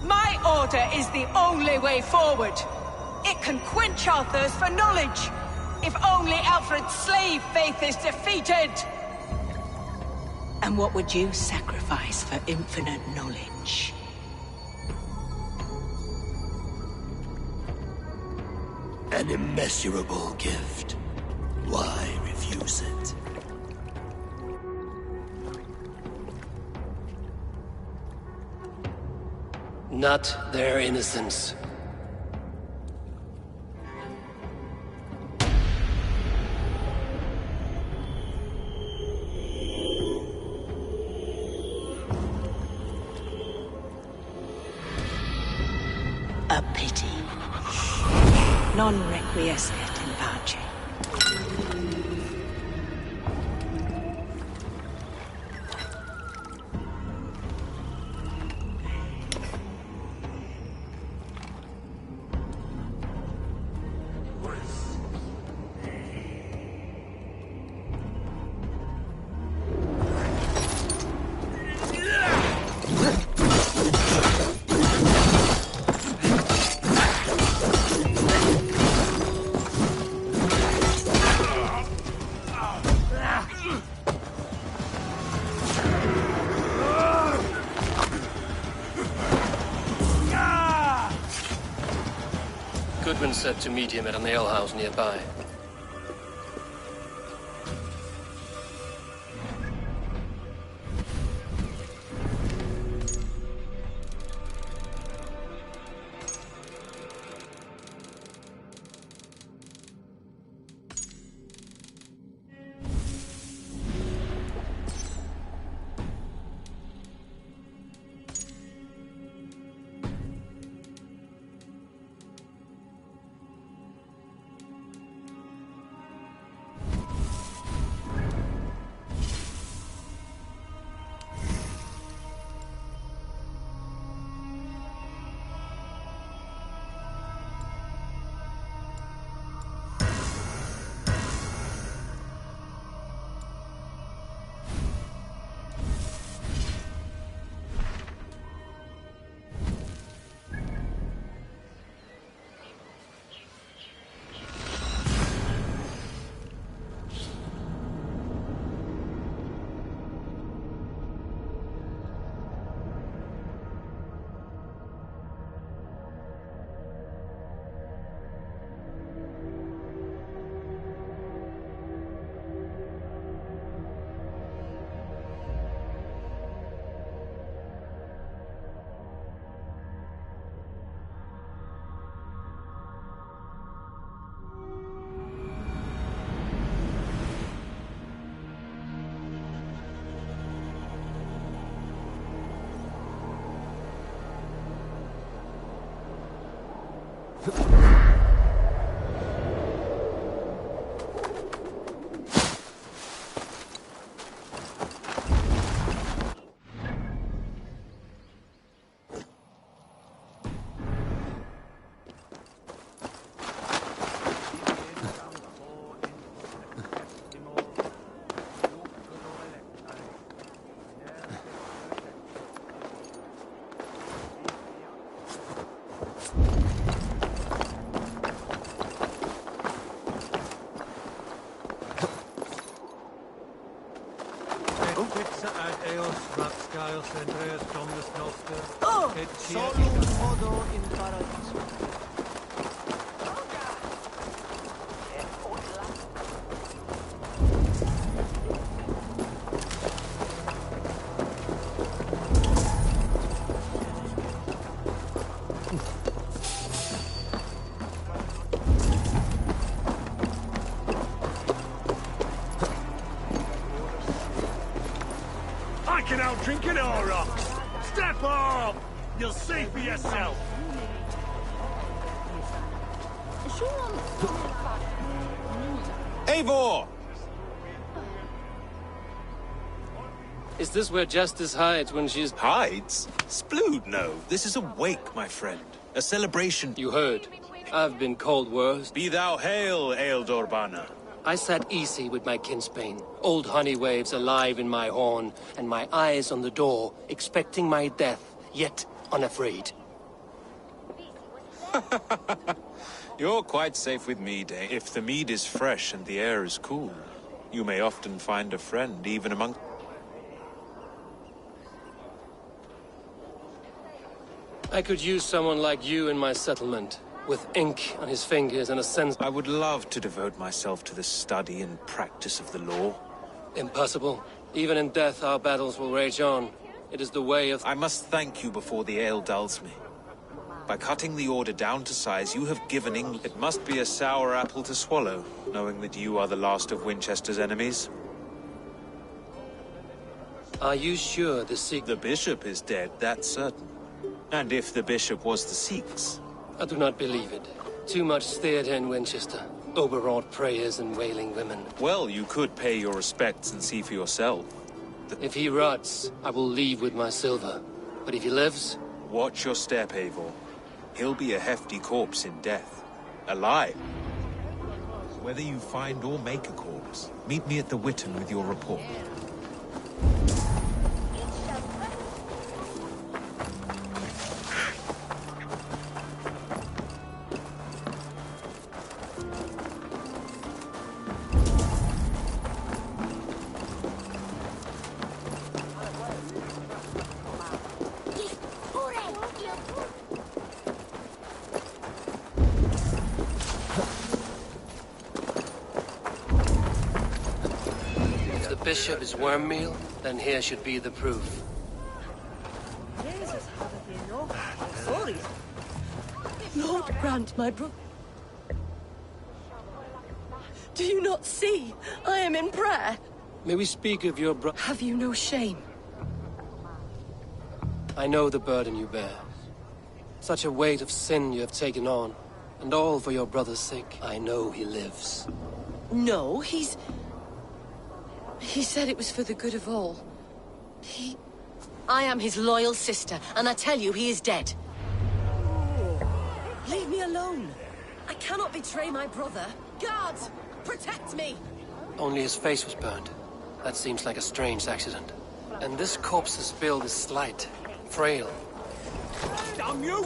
My order is the only way forward. It can quench our thirst for knowledge. If only Alfred's slave faith is defeated. And what would you sacrifice for infinite knowledge? An immeasurable gift. Why refuse it? Not their innocence. A pity. Non requiescat in pace. Goodwin said to meet him at an alehouse nearby. Oh! Solum modo in paradiso. I can outdrink an Auroch! Step up! You'll see for yourself! Eivor! Is this where Justice hides when she's... Hides? Splood, no. This is a wake, my friend. A celebration. You heard. I've been called worse. Be thou hail, Ealdor Bana. I sat easy with my kinsbane, old honey waves alive in my horn, and my eyes on the door, expecting my death, yet unafraid. You're quite safe with me, Dane. If the mead is fresh and the air is cool, you may often find a friend, even among... I could use someone like you in my settlement, with ink on his fingers and a sense... I would love to devote myself to the study and practice of the law. Impossible. Even in death, our battles will rage on. It is the way of... I must thank you before the ale dulls me. By cutting the order down to size, you have given England... It must be a sour apple to swallow, knowing that you are the last of Winchester's enemies. Are you sure the Sikh... The bishop is dead, that's certain. And if the bishop was the Sikhs... I do not believe it. Too much theatre in Winchester. Overwrought prayers and wailing women. Well, you could pay your respects and see for yourself. If he rots, I will leave with my silver. But if he lives... Watch your step, Eivor. He'll be a hefty corpse in death. Alive. Whether you find or make a corpse, meet me at the Witten with your report. Bishop is worm meal, then here should be the proof. Sorry. Lord grant, my brother. Do you not see? I am in prayer. May we speak of your brother? Have you no shame? I know the burden you bear. Such a weight of sin you have taken on. And all for your brother's sake. I know he lives. No, He said it was for the good of all. I am his loyal sister, and I tell you, he is dead. Leave me alone. I cannot betray my brother. Guards, protect me! Only his face was burned. That seems like a strange accident. And this corpse's build is slight, frail. Damn you!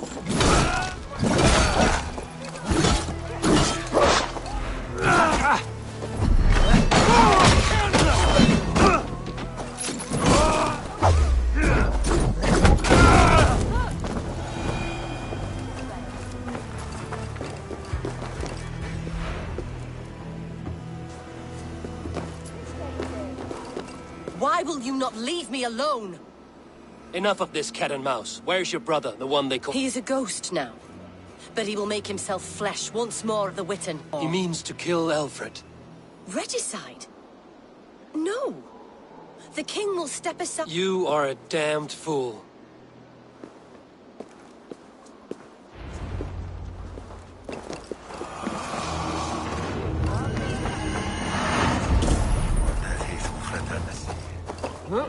Why will you not leave me alone? Enough of this cat and mouse. Where's your brother, the one they call... He is a ghost now. But he will make himself flesh once more of the Witten. He means to kill Alfred. Regicide? No. The king will step aside... You are a damned fool. Huh?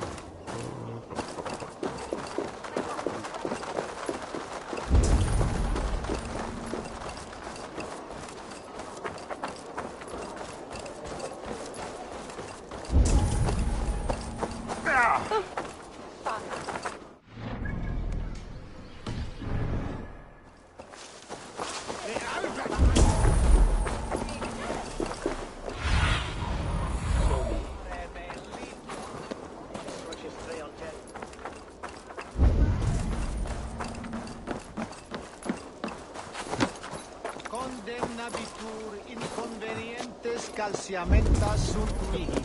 nabitur inconvenientes calciamentas sunt mihi.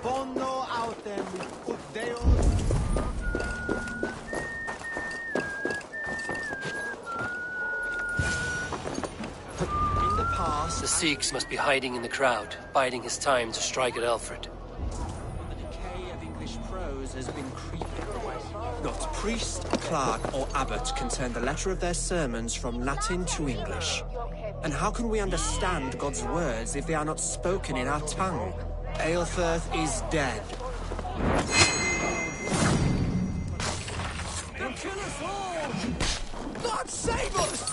Bono autem ut Deus. In the past, the Sikhs must be hiding in the crowd, biding his time to strike at Alfred. The decay of English prose has been creeping. Not priest, clerk, or abbot can turn the letter of their sermons from Latin to English. And how can we understand God's words if they are not spoken in our tongue? Aelfirth is dead. They'll kill us all! God save us!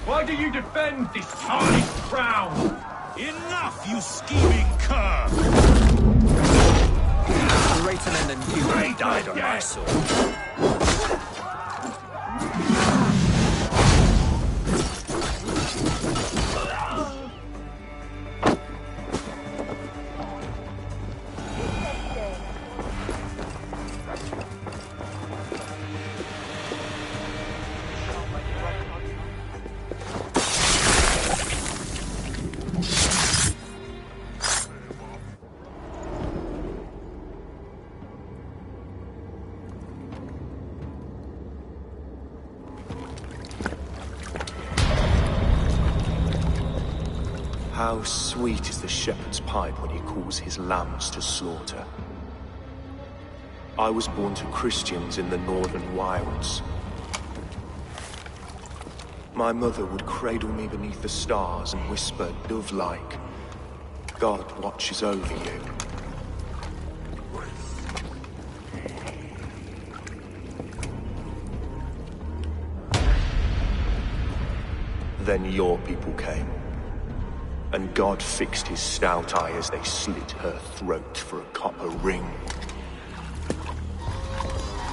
Why do you defend this tiny crown? Enough, you scheming cur! Greater men than you have died on my sword. How sweet is the shepherd's pipe when he calls his lambs to slaughter. I was born to Christians in the northern wilds. My mother would cradle me beneath the stars and whisper, dove-like, God watches over you. Then your people came. And God fixed his stout eye as they slit her throat for a copper ring.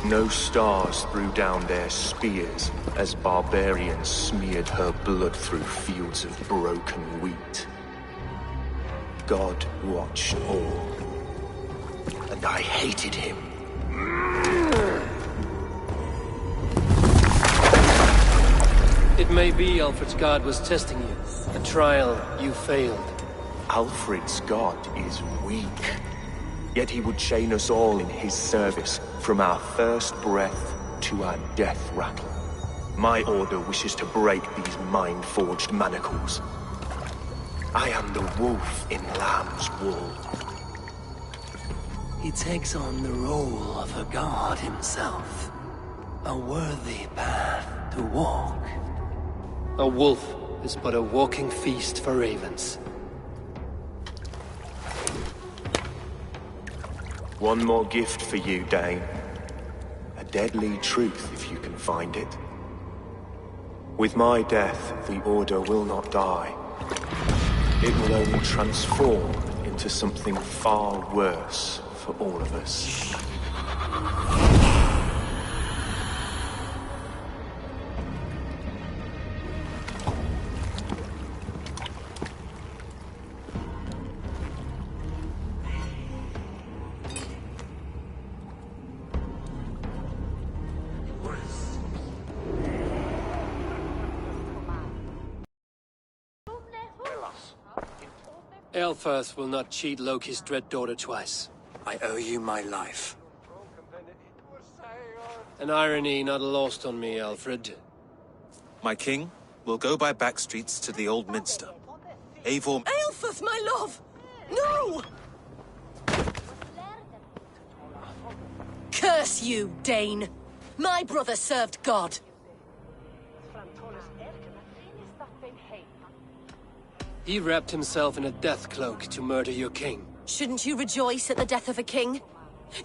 No stars threw down their spears as barbarians smeared her blood through fields of broken wheat. God watched all, and I hated him. It may be Alfred's god was testing you. A trial you failed. Alfred's god is weak. Yet he would chain us all in his service, from our first breath to our death rattle. My order wishes to break these mind-forged manacles. I am the wolf in lamb's wool. He takes on the role of a god himself. A worthy path to walk. A wolf is but a walking feast for ravens. One more gift for you, Dane. A deadly truth, if you can find it. With my death, the Order will not die. It will only transform into something far worse for all of us. Aelfirth will not cheat Loki's dread daughter twice. I owe you my life. An irony not lost on me, Alfred. My king will go by back streets to the Old Minster. Eivor... Aelfirth, my love! No! Curse you, Dane! My brother served God. He wrapped himself in a death cloak to murder your king. Shouldn't you rejoice at the death of a king?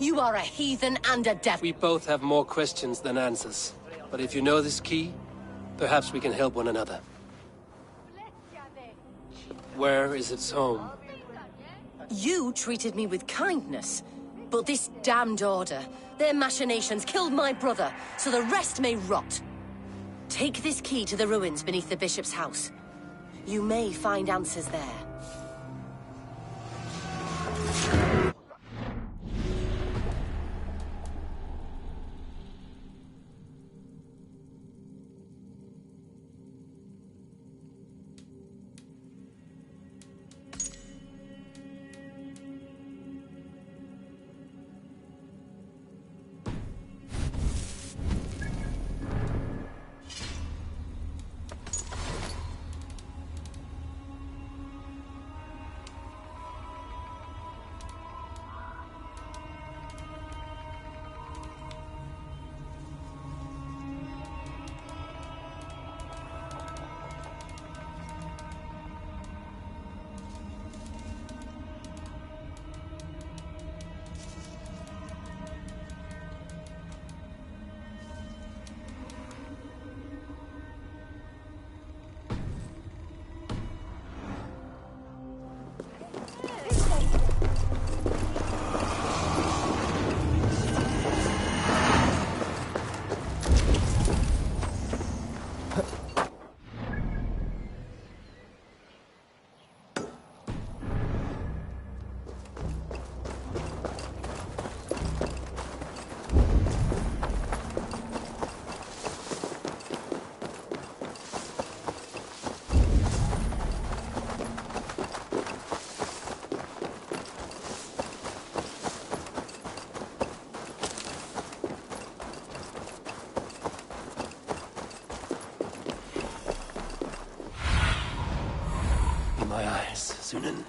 You are a heathen and a devil. We both have more questions than answers. But if you know this key, perhaps we can help one another. Where is its home? You treated me with kindness, but this damned Order, their machinations killed my brother, so the rest may rot. Take this key to the ruins beneath the bishop's house. You may find answers there. Sunan.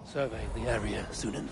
Survey the area, Sunan.